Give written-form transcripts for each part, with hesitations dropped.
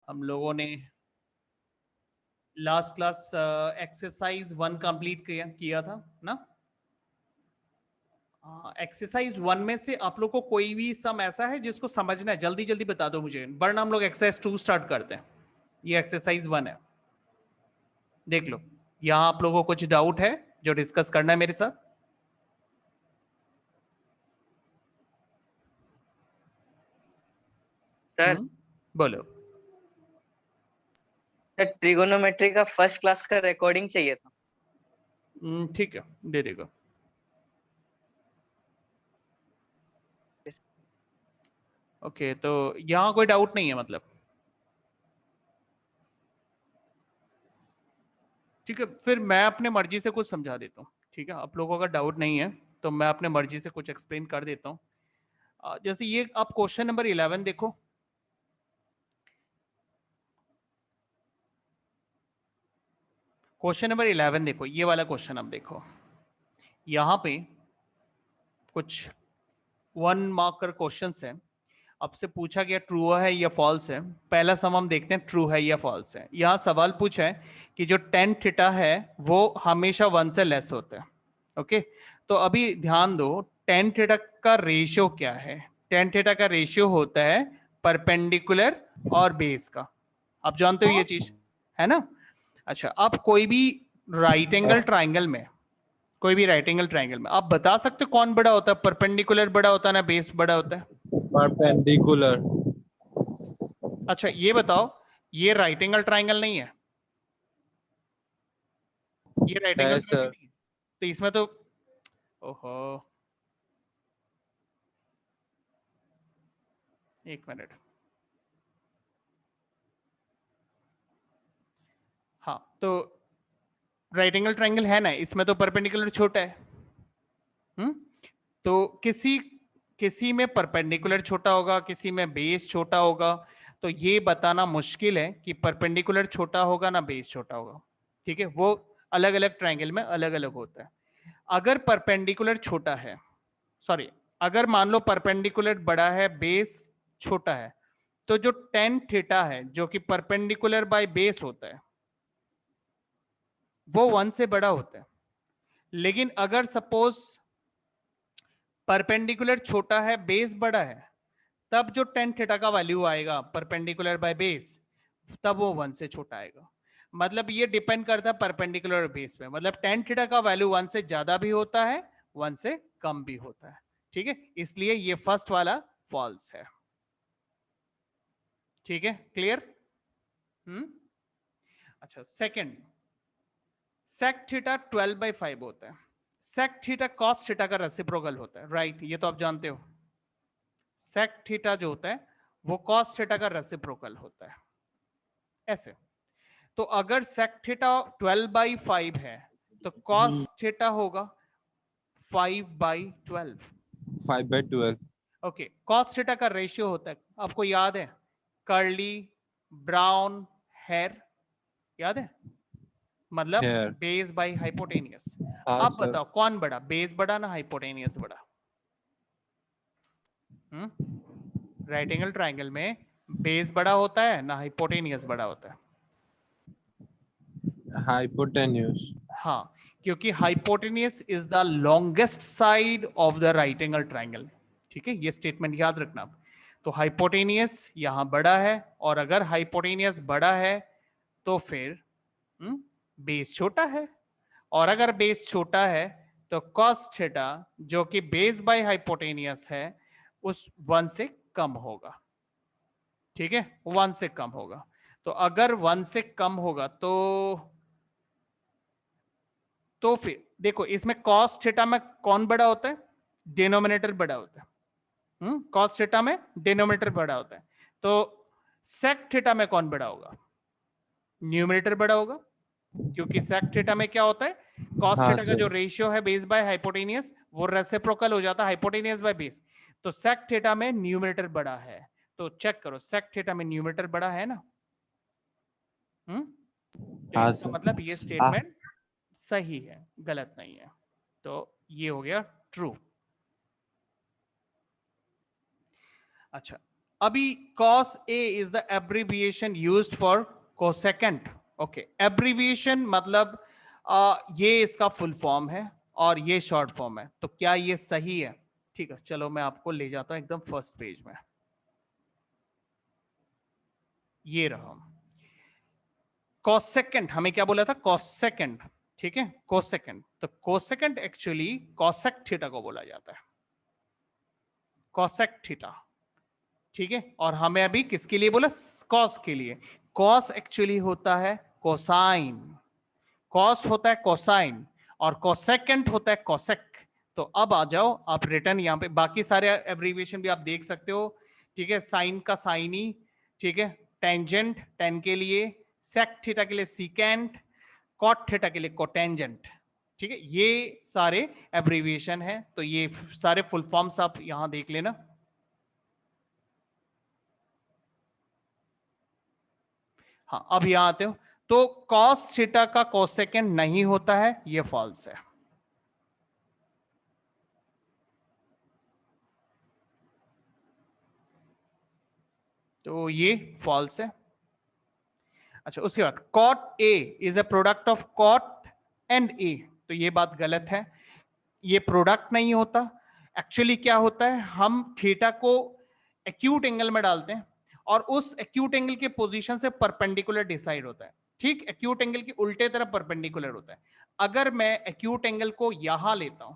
हम लोगों ने लास्ट क्लास एक्सरसाइज 1 कंप्लीट किया था ना। एक्सरसाइज 1 में से आप लोग को कोई भी सम ऐसा है जिसको समझना है, जल्दी जल्दी बता दो मुझे, वरना हम लोग एक्सरसाइज 2 स्टार्ट करते हैं। ये एक्सरसाइज 1 है, देख लो। यहां आप लोगों को कुछ डाउट है जो डिस्कस करना है मेरे साथ? सर बोलो। सर ट्रिगोनोमेट्री का फर्स्ट क्लास का रिकॉर्डिंग चाहिए था। ठीक है, दे देगा। ओके, तो यहां कोई डाउट नहीं है मतलब? ठीक है, फिर मैं अपने मर्जी से कुछ समझा देता हूँ। ठीक है, आप लोगों का डाउट नहीं है तो मैं अपने मर्जी से कुछ एक्सप्लेन कर देता हूँ। जैसे ये आप क्वेश्चन नंबर 11 देखो। क्वेश्चन नंबर 11 देखो, ये वाला क्वेश्चन आप देखो। यहां पे कुछ 1 मार्कर क्वेश्चंस है। आपसे पूछा गया ट्रू है या फॉल्स है। पहला सम हम देखते हैं ट्रू है या फॉल्स है। यहां सवाल पूछा है कि जो tan थीटा है वो हमेशा 1 से लेस होता है। ओके, तो अभी ध्यान दो, tan थीटा का रेशियो क्या है? tan थीटा का रेशियो होता है परपेंडिकुलर और बेस का। आप जानते हो ये चीज, है ना? अच्छा, आप कोई भी राइट एंगल ट्राइंगल में, कोई भी राइट एंगल ट्राइंगल में आप बता सकते हो कौन बड़ा होता है? परपेंडिकुलर बड़ा होता है ना बेस बड़ा होता है? परपेंडिकुलर। अच्छा ये बताओ, ये राइट एंगल ट्राइंगल नहीं है? ये राइट एंगल है ट्राइंगल सर। नहीं है, तो इसमें तो ओहो, एक मिनट। हाँ, तो राइट एंगल ट्राइंगल है ना, इसमें तो परपेंडिकुलर छोटा है। तो किसी किसी में परपेंडिकुलर छोटा होगा, किसी में बेस छोटा होगा। तो ये बताना मुश्किल है कि परपेंडिकुलर छोटा होगा ना बेस छोटा होगा। ठीक है, वो अलग अलग ट्राइंगल में अलग अलग होता है। अगर परपेंडिकुलर छोटा है, सॉरी, अगर मान लो परपेंडिकुलर बड़ा है बेस छोटा है, तो जो tan थीटा है जो कि परपेंडिकुलर बाय बेस होता है वो 1 से बड़ा होता है। लेकिन अगर सपोज परपेंडिकुलर छोटा है बेस बड़ा है, तब जो tan थीटा का वैल्यू आएगा परपेंडिकुलर बाय बेस, तब वो 1 से छोटा आएगा। मतलब ये डिपेंड करता है परपेंडिकुलर और बेस पे। मतलब tan थीटा का वैल्यू 1 से ज्यादा भी होता है, 1 से कम भी होता है। ठीक है, इसलिए ये फर्स्ट वाला फॉल्स है। ठीक है, क्लियर? अच्छा, सेकंड, sec थीटा 12/5 होता है। sec थीटा cos थीटा का रेसिप्रोकल होता है, राइट? ये तो आप जानते हो। sec थीटा जो होता है वो cos थीटा का रेसिप्रोकल होता है, ऐसे। तो अगर sec थीटा 12/5 है तो cos थीटा होगा 5/12। 5/12। ओके, cos थीटा का रेशियो होता है, आपको याद है, कर्ली ब्राउन हेयर, याद है? मतलब हेयर। Base by hypotenuse. हाँ अब सर। बताओ कौन बड़ा, बेस बड़ा ना हाइपोटेनियस बड़ा? राइट एंगल ट्राइंगल में बेस बड़ा होता है ना हाइपोटेनियस बड़ा होता है? हाइपोटेन्यूज। हाँ, क्योंकि hypotenuse is the longest side of the right angle triangle. ठीक है, ये स्टेटमेंट याद रखना। तो हाइपोटेनियस यहां बड़ा है, और अगर हाइपोटेनियस बड़ा है तो फिर बेस छोटा है, और अगर बेस छोटा है तो cos थीटा जो कि बेस बाय हाइपोटेनियस है उस 1 से कम होगा। ठीक है, 1 से कम होगा। तो अगर 1 से कम होगा तो फिर देखो, इसमें cos थीटा में कौन बड़ा होता है? डिनोमिनेटर बड़ा होता है। cos थीटा में डिनोमिनेटर बड़ा होता है। तो sec थीटा में कौन बड़ा होगा? न्यूमिनेटर बड़ा होगा, क्योंकि sec थीटा में क्या होता है, cos हाँ थीटा का जो सर। रेशियो है बेस बाय हाइपोटेनियस वो रेसिप्रोकल हो जाता है हाइपोटेनियस बाय बेस। तो sec थीटा में न्यूमिनेटर बड़ा है। तो चेक करो, sec थीटा में न्यूमिनेटर बड़ा है ना? तो हाँ इसका सर। मतलब ये स्टेटमेंट सही है, गलत नहीं है। तो ये हो गया ट्रू। अच्छा, अभी cos A is the abbreviation used for cosecant. Okay, abbreviation मतलब ये इसका फुल फॉर्म है और ये शॉर्ट फॉर्म है, तो क्या ये सही है? ठीक है, चलो मैं आपको ले जाता हूं एकदम फर्स्ट पेज में। ये रहा कोसेकेंट, हमें क्या बोला था? कोसेकेंट, ठीक है, कोसेकेंट। तो कोसेकेंट एक्चुअली कोसेक थीटा को बोला जाता है, कोसेक थीटा, ठीक है। और हमें अभी किसके लिए बोला? कॉस के लिए। कॉस एक्चुअली होता है कोसाइन, कॉस होता है कोसाइन, और कोसेकेंट होता है कोसेक। तो अब आ जाओ आप रिटर्न यहाँ पे, बाकी सारे एब्रीविएशन भी आप देख सकते हो, ठीक है। साइन का साइनी, ठीक है, टेंजेंट टेन के लिए, सेक थीटा के लिए सीकेंट, कॉट थीटा के लिए कोटेंजेंट, ठीक है। ये सारे एब्रीविएशन है, तो ये सारे फुल फॉर्म्स आप यहां देख लेना। हाँ, अब यहां आते हो तो कॉस थीटा का कोसेकेंट नहीं होता है, ये फॉल्स है। तो ये फॉल्स है। अच्छा, उसके बाद cot A is a product of cot and A, तो ये बात गलत है, ये प्रोडक्ट नहीं होता। एक्चुअली क्या होता है, हम थीटा को एक्यूट एंगल में डालते हैं और उस एक्यूट एंगल के पोजीशन से परपेंडिकुलर डिसाइड होता है, ठीक। एक्यूट एंगल की उल्टे तरफ परपेंडिकुलर होता है। अगर मैं एक्यूट एंगल को यहां लेता हूं,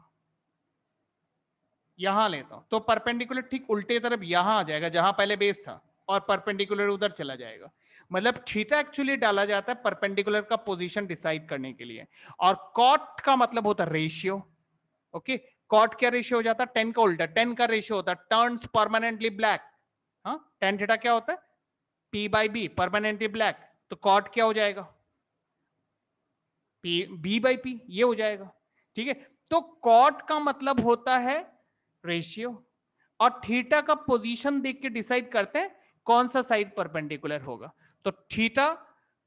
यहां लेता हूं, तो परपेंडिकुलर ठीक उल्टे तरफ यहां आ जाएगा जहां पहले बेस था, और परपेंडिकुलर उधर चला जाएगा। मतलब थीटा एक्चुअली डाला जाता है परपेंडिकुलर का पोजीशन डिसाइड करने के लिए। और कॉट का मतलब होता है रेशियो, ओके। कॉट क्या रेशियो हो जाता है? 10 का उल्टा, 10 का रेशियो होता है टर्न्स परमानेंटली ब्लैक। हाँ, टेन थीटा क्या होता है? P by B, permanently black. तो कॉट क्या हो जाएगा? P B बाई P, ये हो जाएगा, ठीक है। तो कॉट का मतलब होता है रेशियो, और थीटा का पोजीशन देख के डिसाइड करते हैं कौन सा साइड परपेंडिकुलर होगा। तो थीटा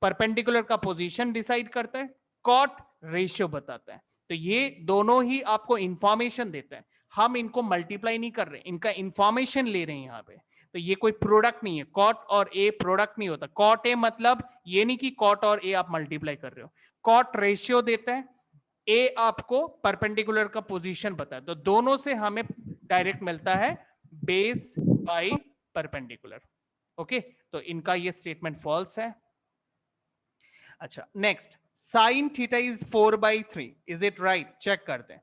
परपेंडिकुलर का पोजीशन डिसाइड करता है, कॉट रेशियो बताता है। तो ये दोनों ही आपको इंफॉर्मेशन देते हैं, हम इनको मल्टीप्लाई नहीं कर रहे, इनका इंफॉर्मेशन ले रहे हैं यहाँ पे। तो ये कोई प्रोडक्ट नहीं है, कॉट और ए प्रोडक्ट नहीं होता। कॉट ए मतलब ये नहीं कि कॉट और ए आप मल्टीप्लाई कर रहे हो, कॉट रेशियो देता है, ए आपको परपेंडिकुलर का पोजीशन बताता है। तो दोनों से हमें डायरेक्ट मिलता है बेस बाय परपेंडिकुलर, ओके। तो इनका ये स्टेटमेंट फॉल्स है। अच्छा, next, sine theta is 4/3, is it right? Check करते हैं।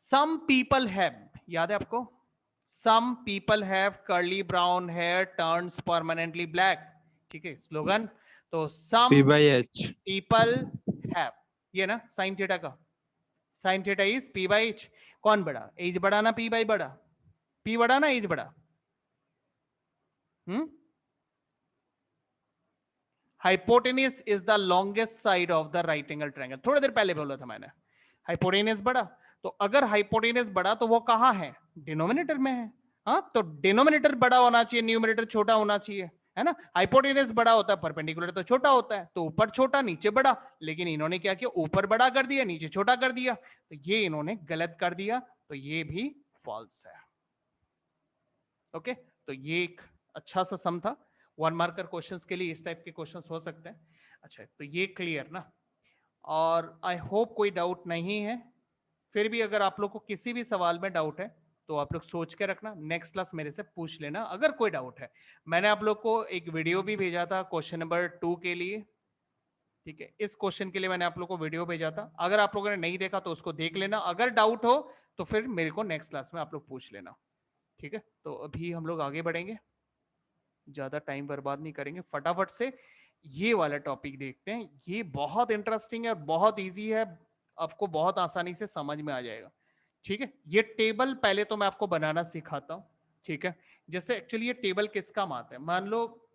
सम पीपल हैव, याद है आपको? Some people have curly brown hair turns permanently black, ठीक है, स्लोगन। तो सम P/H. पीपल हैव, ये ना साइन थीटा का, साइन थीटा इज P/H। कौन बड़ा? एज बड़ा ना P बाई बड़ा? P बड़ा ना एज बड़ा? Hypotenuse is the longest side of the right angle triangle, थोड़ी देर पहले बोला था मैंने। हाइपोटेनियस बड़ा, तो अगर हाइपोटेनियस बड़ा तो वो कहां है? डिनोमिनेटर में है। हाँ, तो डिनोमिनेटर बड़ा होना चाहिए, न्यूमरेटर छोटा होना चाहिए, है ना। हाइपोटेनियस बड़ा होता है, परपेंडिकुलर तो छोटा होता है, तो ऊपर छोटा नीचे बड़ा। लेकिन इन्होंने क्या किया? ऊपर बड़ा कर दिया, नीचे छोटा कर दिया, तो ये इन्होंने गलत कर दिया, तो ये भी फॉल्स है, ओके। तो ये एक अच्छा सा सम था, 1 मार्कर क्वेश्चंस के लिए इस टाइप के क्वेश्चंस हो सकते हैं। अच्छा, तो ये क्लियर ना, और आई होप कोई डाउट नहीं है। फिर भी अगर आप लोग को किसी भी सवाल में डाउट है तो आप लोग सोच के रखना, नेक्स्ट क्लास मेरे से पूछ लेना अगर कोई डाउट है। मैंने आप लोग को एक वीडियो भी भेजा था क्वेश्चन नंबर 2 के लिए, ठीक है। इस क्वेश्चन के लिए मैंने आप लोग को वीडियो भेजा था, अगर आप लोगों ने नहीं देखा तो उसको देख लेना। अगर डाउट हो तो फिर मेरे को नेक्स्ट क्लास में आप लोग पूछ लेना, ठीक है। तो अभी हम लोग आगे बढ़ेंगे, ज्यादा टाइम बर्बाद नहीं करेंगे, फटाफट से ये वाला टॉपिक देखते हैं। ये बहुत इंटरेस्टिंग है, बहुत इजी है, आपको बहुत आसानी से समझ में आ जाएगा, ठीक है। ये टेबल पहले तो मैं आपको बनाना सिखाता हूं, ठीक है। जैसे एक्चुअली ये टेबल किस काम आता है, मान लो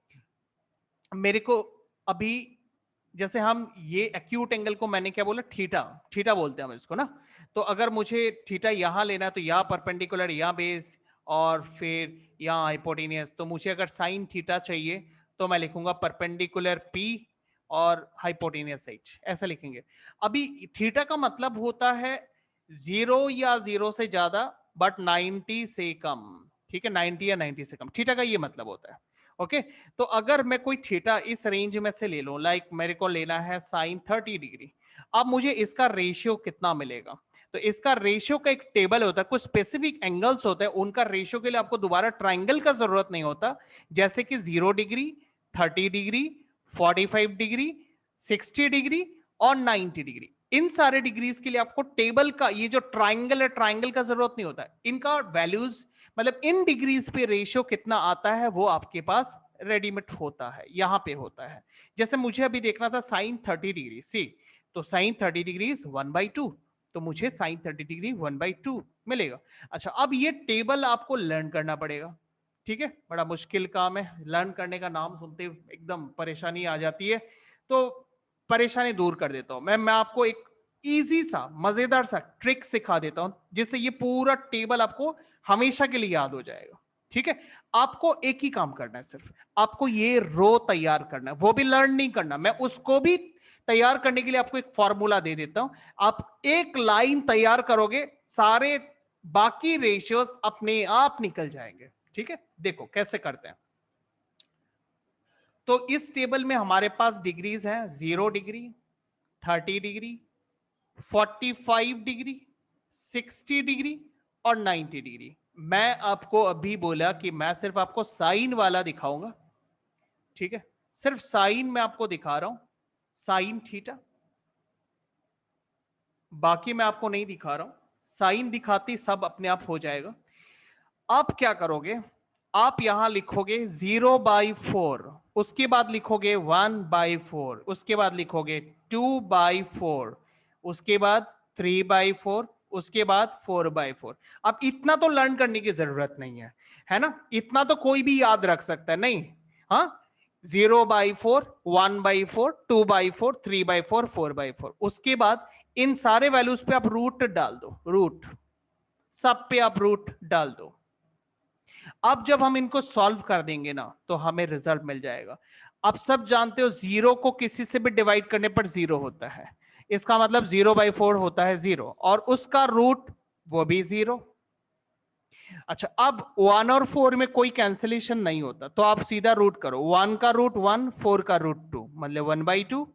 मेरे को अभी, जैसे हम ये एक्यूट एंगल को मैंने क्या बोला? थीटा, थीटा बोलते हैं हम इसको ना। तो अगर मुझे थीटा यहां लेना है तो यहाँ परपेंडिकुलर, यहाँ बेस, और फिर यहाँ हाइपोटेनियस। तो मुझे अगर साइन थीटा चाहिए तो मैं लिखूंगा परपेंडिकुलर P और हाइपोटेनियस H, ऐसा लिखेंगे। अभी थीटा का मतलब होता है 0 या 0 से ज्यादा बट 90 से कम, ठीक है, 90 या 90 से कम, थीटा का ये मतलब होता है। ओके, तो अगर मैं कोई थीटा इस रेंज में से ले लूं, लाइक मेरे को लेना है साइन 30 डिग्री, अब मुझे इसका रेशियो कितना मिलेगा? तो इसका रेशियो का एक टेबल होता है, कुछ स्पेसिफिक एंगल्स होते हैं, उनका रेशियो के लिए आपको दोबारा ट्राइंगल का जरूरत नहीं होता, जैसे कि 0 डिग्री, 30 डिग्री, 45 डिग्री, 60 डिग्री और 90 डिग्री। इन सारे डिग्रीज के लिए आपको टेबल का ये जो ट्राइंगल है, ट्राइंगल का जरूरत नहीं होता है। इनका वैल्यूज मतलब इन डिग्रीज पे रेशियो कितना आता है वो आपके पास रेडीमेड होता है, यहां पे होता है। जैसे मुझे अभी देखना था साइन 30 डिग्री, सी तो साइन 30 डिग्री 1/2, तो मुझे साइन 30 डिग्री 1/2 मिलेगा। अच्छा, अब ये टेबल आपको लर्न करना पड़ेगा, ठीक है, बड़ा मुश्किल काम है, लर्न करने का नाम सुनते एकदम परेशानी आ जाती है, तो परेशानी दूर कर देता हूं मैं आपको एक इजी सा मजेदार सा ट्रिक सिखा देता हूं, जिससे ये पूरा टेबल आपको हमेशा के लिए याद हो जाएगा। ठीक है, आपको एक ही काम करना है, सिर्फ आपको ये रो तैयार करना है, वो भी लर्न नहीं करना, मैं उसको भी तैयार करने के लिए आपको एक फॉर्मूला दे देता हूं। आप एक लाइन तैयार करोगे, सारे बाकी रेशियोज अपने आप निकल जाएंगे। ठीक है, देखो कैसे करते हैं। तो इस टेबल में हमारे पास डिग्रीज हैं 0 डिग्री, 30 डिग्री, 45 डिग्री, 60 डिग्री और 90 डिग्री। मैं आपको अभी बोला कि मैं सिर्फ आपको साइन वाला दिखाऊंगा, ठीक है, सिर्फ साइन मैं आपको दिखा रहा हूं, साइन थीटा, बाकी मैं आपको नहीं दिखा रहा हूं। साइन दिखाती सब अपने आप हो जाएगा। आप क्या करोगे, आप यहां लिखोगे 0/4, उसके बाद लिखोगे 1/4, उसके बाद लिखोगे 2/4, उसके बाद 3/4, उसके बाद 4/4। अब इतना तो लर्न करने की जरूरत नहीं है ना, इतना तो कोई भी याद रख सकता है, नहीं? हाँ, 0/4, 1/4, 2/4, 3/4, 4/4। उसके बाद इन सारे वैल्यूज पे आप रूट डाल दो, रूट सब पे आप रूट डाल दो। अब जब हम इनको सॉल्व कर देंगे ना, तो हमें रिजल्ट मिल जाएगा। आप सब जानते हो जीरो को किसी से भी डिवाइड करने पर जीरो होता है, इसका मतलब 0/4 होता है 0, और उसका रूट वो भी 0। अच्छा, अब 1 और 4 में कोई कैंसिलेशन नहीं होता, तो आप सीधा रूट करो, 1 का रूट 1, 4 का रूट 2, मतलब 1/2।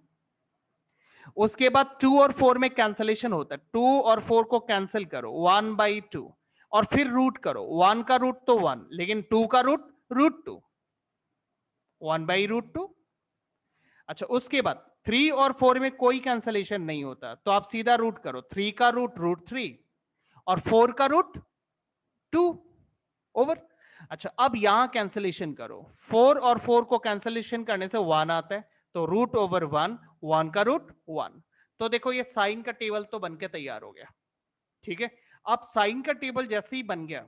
उसके बाद 2 और 4 में कैंसिलेशन होता है, 2 और 4 को कैंसिल करो, 1/2, और फिर रूट करो, 1 का रूट तो 1, लेकिन 2 का रूट रूट 2, 1/√2। अच्छा, उसके बाद 3 और 4 में कोई कैंसिलेशन नहीं होता, तो आप सीधा रूट करो, 3 का रूट रूट 3 और 4 का रूट 2 ओवर। अच्छा, अब यहां कैंसिलेशन करो, 4 और 4 को कैंसिलेशन करने से 1 आता है, तो रूट ओवर 1, 1 का रूट 1। तो देखो ये साइन का टेबल तो बनके तैयार हो गया। ठीक है, अब साइन का टेबल जैसे ही बन गया,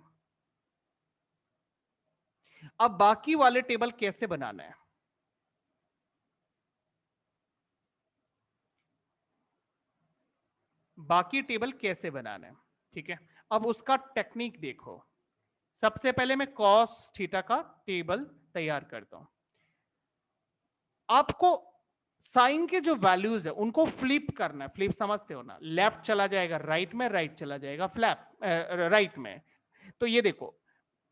अब बाकी वाले टेबल कैसे बनाना है? बाकी टेबल कैसे बनाना है, ठीक है, अब उसका टेक्निक देखो। सबसे पहले मैं कॉस थीटा का टेबल तैयार करता हूं। आपको साइन के जो वैल्यूज है उनको फ्लिप करना है, फ्लिप समझते हो ना, लेफ्ट चला जाएगा राइट में, राइट चला जाएगा फ्लैप राइट में। तो ये देखो,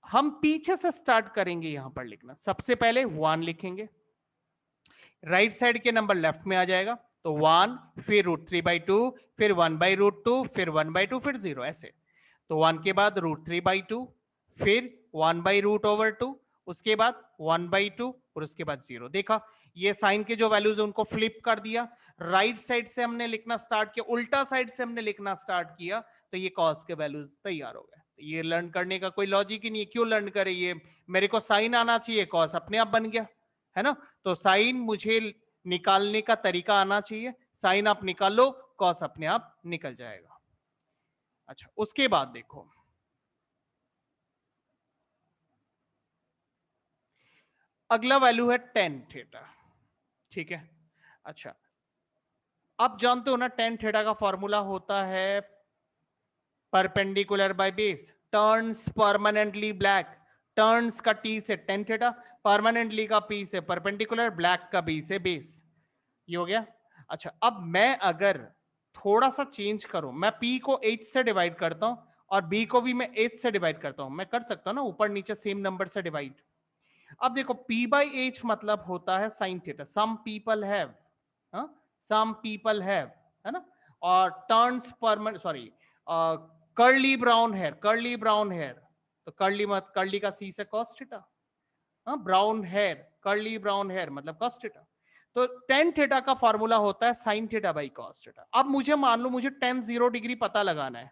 हम पीछे से स्टार्ट करेंगे यहां पर लिखना। सबसे पहले 1 लिखेंगे, राइट साइड के नंबर लेफ्ट में आ जाएगा, तो 1, फिर √3/2, फिर 1/√2, फिर 1/2, फिर 0, ऐसे। तो 1 के बाद √3/2, फिर 1/√2, उसके बाद 1/2 और उसके बाद 0। देखा, ये साइन के जो वैल्यूज है उनको फ्लिप कर दिया, राइट साइड से हमने लिखना स्टार्ट किया, उल्टा साइड से हमने लिखना स्टार्ट किया, तो ये कॉस के वैल्यूज तैयार हो गए। तो ये लर्न करने का कोई लॉजिक ही नहीं है, क्यों लर्न करे, ये मेरे को साइन आना चाहिए, कॉस अपने आप बन गया, है ना। तो साइन मुझे निकालने का तरीका आना चाहिए, साइन आप निकाल लो, कॉस अपने आप निकल जाएगा। अच्छा, उसके बाद देखो, अगला वैल्यू है tan थीटा, ठीक है। अच्छा, आप जानते हो ना tan थीटा का फॉर्मूला होता है perpendicular by base, turns permanently black, turns का T से tan थीटा, परमानेंटली का P से परपेंडिकुलर, ब्लैक का B से बेस, ये हो गया। अच्छा, अब मैं अगर थोड़ा सा चेंज करूं, मैं P को H से डिवाइड करता हूं और b को भी मैं h से डिवाइड करता हूं, मैं कर सकता हूं ना ऊपर नीचे सेम नंबर से डिवाइड। अब देखो p बाई h मतलब होता है sine theta, some people have, some people have, है ना, और turns permanent, sorry curly brown hair, curly brown hair, तो कर्ली मत, कर्ली का सी से cos theta, brown hair, curly brown hair मतलब कॉस थीटा। तो टेन थीटा का फॉर्मूला होता है sine theta by cos theta. अब मुझे मान लो मुझे टेन 0 डिग्री पता लगाना है,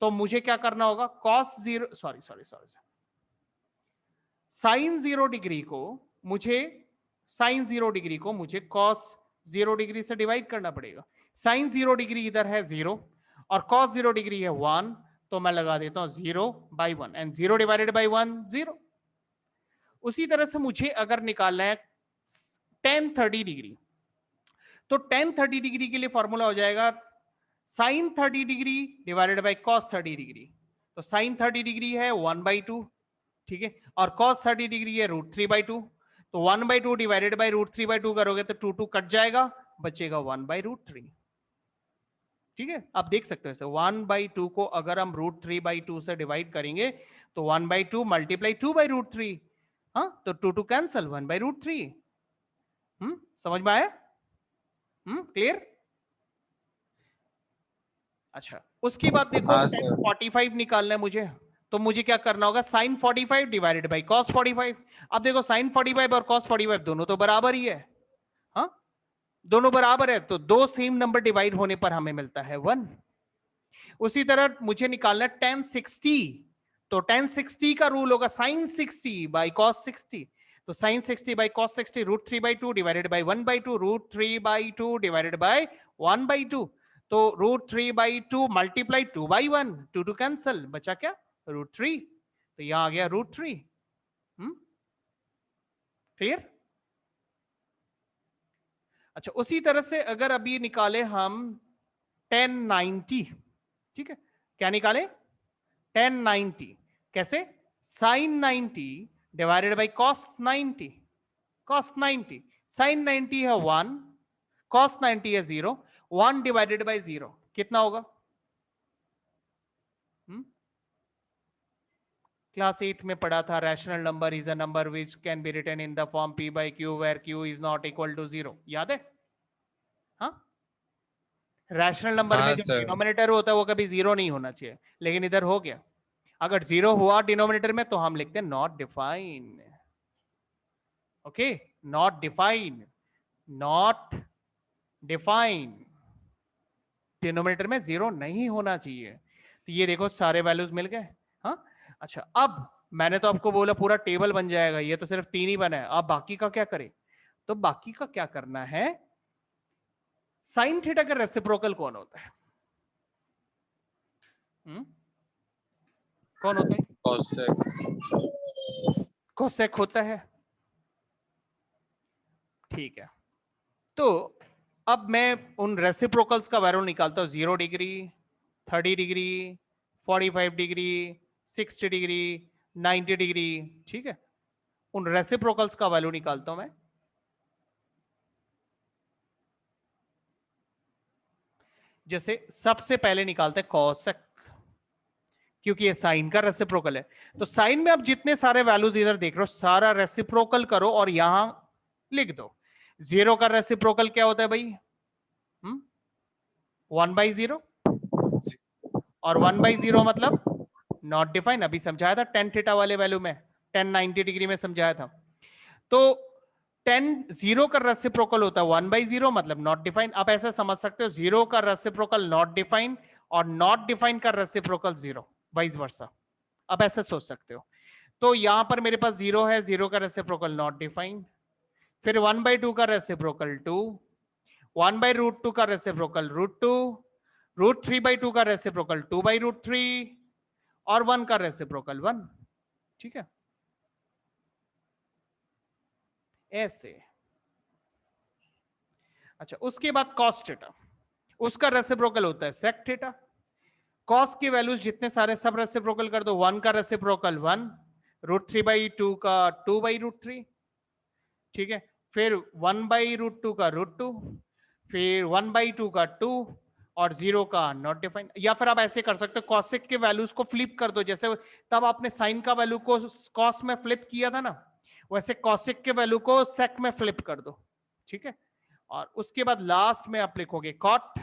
तो मुझे क्या करना होगा, cos 0, sorry sorry sorry, sine 0 degree को मुझे, साइन 0 डिग्री को मुझे कॉस 0 डिग्री से डिवाइड करना पड़ेगा। साइन 0 डिग्री इधर है 0 और कॉस 0 डिग्री है 1, तो मैं लगा देता हूं 0 बाई 1 एंड 0 डिवाइडेड बाई 1 0। उसी तरह से मुझे अगर निकालना है tan 30 डिग्री, तो tan 30 डिग्री के लिए फॉर्मूला हो जाएगा sine 30 degree divided by cos 30 degree. तो साइन 30 डिग्री है 1/2, ठीक है, और cos 30 डिग्री है √3/2, तो 1/2 डिवाइडेड बाई √3/2 करोगे तो 2 2 कट जाएगा, बचेगा 1/√3। ठीक है, आप देख सकते हो ऐसे 1/2 को अगर हम √3/2 से डिवाइड करेंगे तो 1/2 मल्टीप्लाई 2/√3, हाँ, तो 2 2 कैंसल, 1/√3। समझ में आया? क्लियर? अच्छा, उसके बाद देखो हाँ, tan सर। 45 निकालना है मुझे, तो मुझे क्या करना होगा, साइन 45 डिवाइडेड बाई कॉस 45। अब देखो साइन 45 और कॉस 45 दोनों तो बराबर ही है, हाँ, दोनों बराबर है, तो दो सेम नंबर डिवाइड होने पर हमें मिलता है 1। उसी तरह मुझे निकालना है tan 60, तो tan 60 का रूल होगा साइन 60 बाई कॉस 60, तो sine 60 by cos 60 √3/2 divided by 1/2, √3/2 divided by 1/2, तो √3/2 मल्टीप्लाई 2/1, 2 2 कैंसल, बचा क्या, √3, तो यहां आ गया √3। क्लियर? अच्छा, उसी तरह से अगर अभी निकाले हम tan 90, ठीक है, क्या निकाले, tan 90 कैसे, sine 90 divided by cos 90, cos 90, sine 90 है 1, कॉस 90 है 0, 1 डिवाइडेड बाई 0 कितना होगा, क्लास 8 में पढ़ा था, rational number is a number which can be written in the form p by q where q is not equal to 0, याद है? हाँ, रैशनल नंबर में हाँ, जो सर। डिनोमिनेटर होता है वो कभी 0 नहीं होना चाहिए, लेकिन इधर हो गया। अगर 0 हुआ डिनोमिनेटर में तो हम लिखते हैं not define, okay, not define, not define, denominator में 0 नहीं होना चाहिए। तो ये देखो सारे वैल्यूज मिल गए, हाँ। अच्छा, अब मैंने तो आपको बोला पूरा टेबल बन जाएगा, ये तो सिर्फ 3 ही बना है, अब बाकी का क्या करें, तो बाकी का क्या करना है, साइन थीटा का रेसिप्रोकल कौन होता है, कौन होता है, कोसेक। कोसेक होता है, ठीक है। तो अब मैं उन रेसिप्रोकल्स का वैल्यू निकालता हूं, 0 degree, 30 degree, 45 degree, 60 degree, 90 degree, ठीक है, उन रेसिप्रोकल्स का वैल्यू निकालता हूं मैं। जैसे सबसे पहले निकालते हैं कोसेक, क्योंकि ये साइन का रेसिप्रोकल है, तो साइन में अब जितने सारे वैल्यूज इधर देख रहे हो सारा रेसिप्रोकल करो और यहां लिख दो। 0 का रेसिप्रोकल क्या होता है भाई, 1/0, और 1/0 मतलब नॉट डिफाइन, अभी समझाया था टेन थीटा वाले वैल्यू में, 1090 डिग्री में समझाया था। तो 0 का रेसिप्रोकल होता है 1/0 मतलब नॉट डिफाइन। आप ऐसा समझ सकते हो 0 का रेसिप्रोकल नॉट डिफाइन और नॉट डिफाइन का रेसिप्रोकल 0, वाइस वर्सा, आप ऐसे सोच सकते हो। तो यहां पर मेरे पास 0 है, 0 का रेसिप्रोकल नॉट डिफाइन, फिर 1/2 का रेसिप्रोकल 2, 1/√2 का रेसिप्रोकल √2, √3/2 का रेसिप्रोकल 2/√3 और 1 का रेसिप्रोकल 1, ठीक है, ऐसे। अच्छा, उसके बाद cos थीटा, उसका रेसिप्रोकल होता है sec थीटा। cos की वैल्यूज जितने सारे सब रेसिप्रोकल कर दो, 1 का रेसिप्रोकल 1, √3/2 का 2/√3, ठीक है, फिर 1/√2 का √2, फिर 1/2 का 2 और 0 का नॉट डिफाइन। या फिर आप ऐसे कर सकते हो, कॉसेक के वैल्यूज को फ्लिप कर दो, जैसे तब आपने साइन का वैल्यू को कॉस में फ्लिप किया था ना, वैसे कॉसेक के वैल्यू को सेक में फ्लिप कर दो, ठीक है। और उसके बाद लास्ट में आप लिखोगे कॉट,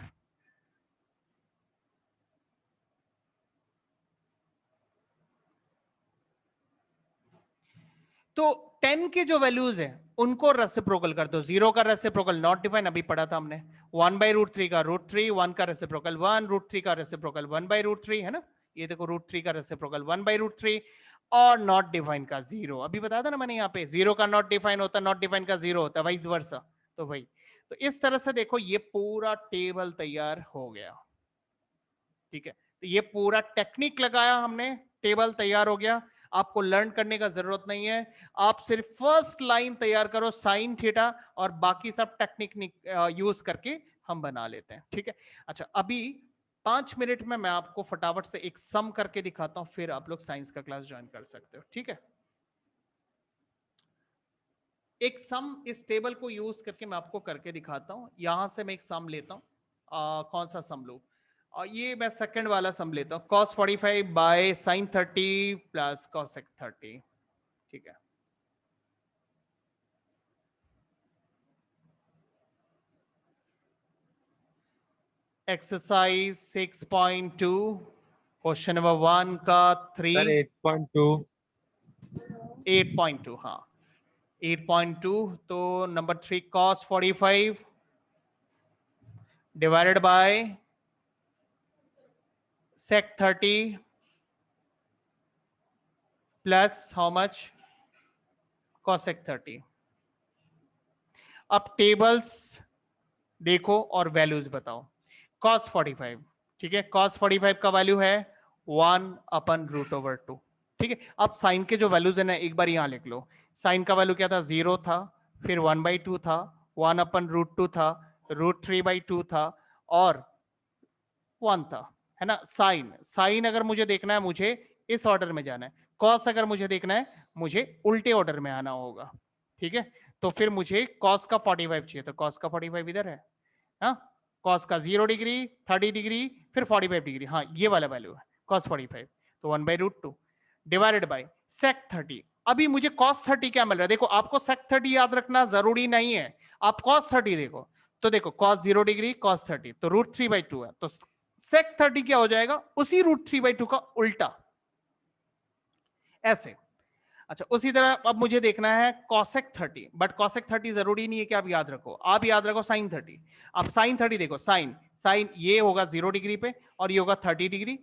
तो 10 के जो वैल्यूज है उनको रेसिप्रोकल कर दो। 0 का रेसिप्रोकल नॉट डिफाइन, अभी पढ़ा था हमने। 1/√3 का √3, 1 का रेसिप्रोकल 1, √3 का रेसिप्रोकल 1/√3 है ना। ये देखो √3 का रेसिप्रोकल 1/√3 और नॉट डिफाइन का 0। अभी बताया था ना मैंने, यहाँ पे 0 का नॉट डिफाइन होता है, नॉट डिफाइन का 0 होता है, वाइस वर्सा। तो भाई, तो इस तरह से देखो ये पूरा टेबल तैयार हो गया, ठीक है। तो ये पूरा टेक्निक लगाया हमने, टेबल तैयार हो गया। आपको लर्न करने का जरूरत नहीं है, आप सिर्फ फर्स्ट लाइन तैयार करो साइन थीटा, और बाकी सब टेक्निक यूज करके हम बना लेते हैं, ठीक है। अच्छा, अभी 5 मिनट में मैं आपको फटाफट से एक सम करके दिखाता हूं, फिर आप लोग साइंस का क्लास ज्वाइन कर सकते हो, ठीक है। एक सम इस टेबल को यूज करके मैं आपको करके दिखाता हूं। यहां से मैं एक सम लेता हूं, कौन सा सम लूं? और ये मैं सेकंड वाला सम लेता हूं, cos 45 by sin 30 plus cosec 30, ठीक है। एक्सरसाइज 6.2 क्वेश्चन नंबर 1 का 3 Sir, 8.2. 8.2, हाँ 8.2। तो number 3 cos 45 divided by sec 30 plus how much cosec 30। अब टेबल्स देखो और वैल्यूज बताओ। cos 45, ठीक है, cos 45 का वैल्यू है 1/√2, ठीक है। अब साइन के जो वैल्यूज है ना, एक बार यहां लिख लो। साइन का वैल्यू क्या था? 0 था, फिर 1/2 था, 1/√2 था, √3/2 था, और 1 था, है ना। साइन, साइन अगर मुझे देखना है, मुझे इस ऑर्डर में जाना है। कॉस अगर मुझे देखना है, मुझे उल्टे ऑर्डर में आना होगा, ठीक है। तो फिर मुझे कॉस का 45 चाहिए, तो कॉस का 45 इधर है, हाँ। कॉस का 0 डिग्री, 30 डिग्री, फिर 45 डिग्री, हाँ ये वाला वैल्यू है कॉस 45। तो 1/√2 डिवाइडेड बाय सेक 30। अभी मुझे कॉस 30 क्या मिल रहा है? देखो, आपको सेक 30 याद रखना जरूरी नहीं है, आप कॉस 30 देखो। तो देखो कॉस 0 डिग्री, कॉस 30, तो √3/2 है, तो सेक 30 क्या हो जाएगा? उसी √3/2 का उल्टा, ऐसे। अच्छा, उसी तरह अब मुझे देखना है cosec 30, बट cosec 30 जरूरी नहीं है कि आप याद रखो, आप याद रखो sin 30। अब sin 30 देखो, साइन साइन ये होगा 0 डिग्री पे, और ये होगा 30 डिग्री,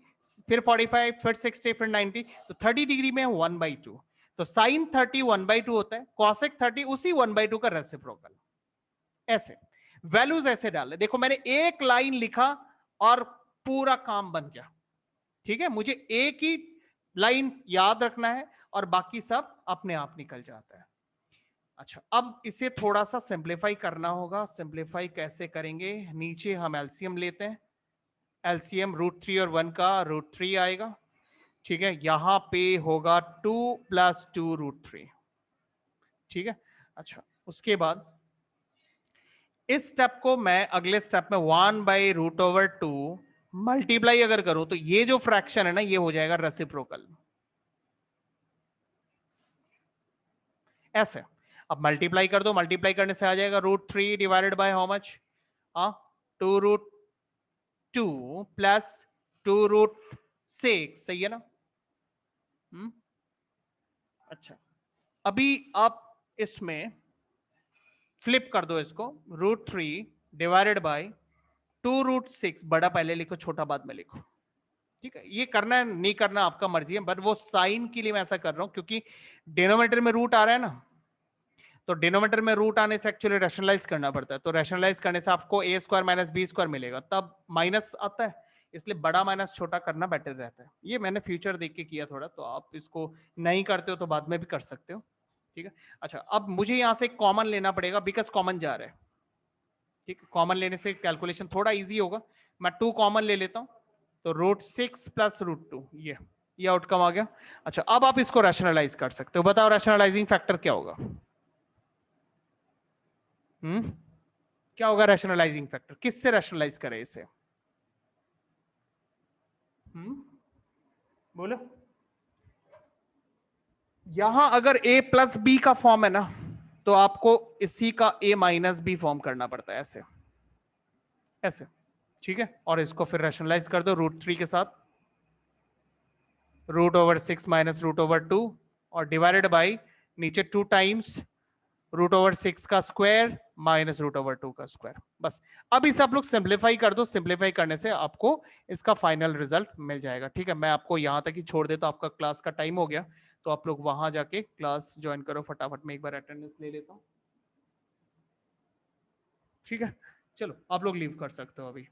फिर 45, फिर 60, फिर 90, तो 30 डिग्री में 1/2। तो sin 30 1/2 होता है, cosec 30 उसी 1/2 का रेसिप्रोकल। ऐसे वैल्यूज ऐसे डाल, देखो मैंने एक लाइन लिखा और पूरा काम बन गया, ठीक है। मुझे एक ही लाइन याद रखना है और बाकी सब अपने आप निकल जाता है। अच्छा, अब इसे थोड़ा सा सिंप्लीफाई करना होगा। सिंप्लीफाई कैसे करेंगे? नीचे हम एलसीएम लेते हैं, एलसीएम √3 और 1 का √3 आएगा, ठीक है। यहां पे होगा 2 + 2 √3, ठीक है। अच्छा, उसके बाद इस स्टेप को मैं अगले स्टेप में 1/√2 मल्टीप्लाई अगर करूं, तो ये जो फ्रैक्शन है ना, ये हो जाएगा रेसिप्रोकल, ऐसे। अब मल्टीप्लाई कर दो, मल्टीप्लाई करने से आ जाएगा √3 divided by how much? 2√2 plus 2√6, सही है ना? अच्छा, अभी आप इसमें फ्लिप कर दो इसको, √3 डिवाइडेड बाय 2√6, बड़ा पहले लिखो, छोटा बाद में लिखो, ठीक है। ये करना है नहीं करना आपका मर्जी है, बट वो साइन के लिए मैं ऐसा कर रहा हूं क्योंकि डिनोमिनेटर में रूट आ रहा है ना, तो डिनोमिनेटर में रूट आने से एक्चुअली रैशनलाइज करना पड़ता है, तो रैशनलाइज करने से आपको a² - b² मिलेगा, तब माइनस आता है, इसलिए बड़ा माइनस छोटा करना बेटर रहता है। ये मैंने फ्यूचर देख के किया थोड़ा, तो आप इसको नहीं करते हो तो बाद में भी कर सकते हो, ठीक है। अच्छा, अब मुझे यहां से कॉमन लेना पड़ेगा, बिकॉज कॉमन जा रहा है, ठीक है। कॉमन लेने से कैलकुलेशन थोड़ा इजी होगा। मैं 2 कॉमन ले लेता हूं, तो √6 प्लस √2, ये आउटकम आ गया। अच्छा, अब आप इसको रैशनलाइज कर सकते हो। बताओ रैशनलाइजिंग फैक्टर क्या होगा? क्या होगा रैशनलाइजिंग फैक्टर? किससे रैशनलाइज करें इसे? बोलो। यहां अगर a प्लस बी का फॉर्म है ना, तो आपको इसी का a माइनस बी फॉर्म करना पड़ता है, ऐसे ऐसे, ठीक है। और इसको फिर रैशनलाइज कर दो √3 के साथ, √6 माइनस √2 और डिवाइडेड बाई नीचे 2 टाइम्स √6 का स्क्वायर माइनस √2 का स्क्वायर। बस अब इसे आप लोग सिंप्लीफाई कर दो, सिंप्लीफाई करने से आपको इसका फाइनल रिजल्ट मिल जाएगा, ठीक है। मैं आपको यहां तक ही छोड़ देता हूं, आपका क्लास का टाइम हो गया, तो आप लोग वहां जाके क्लास ज्वाइन करो फटाफट। में एक बार अटेंडेंस ले लेता हूं, ठीक है। चलो आप लोग लीव कर सकते हो अभी।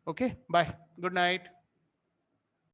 Okay bye, good night.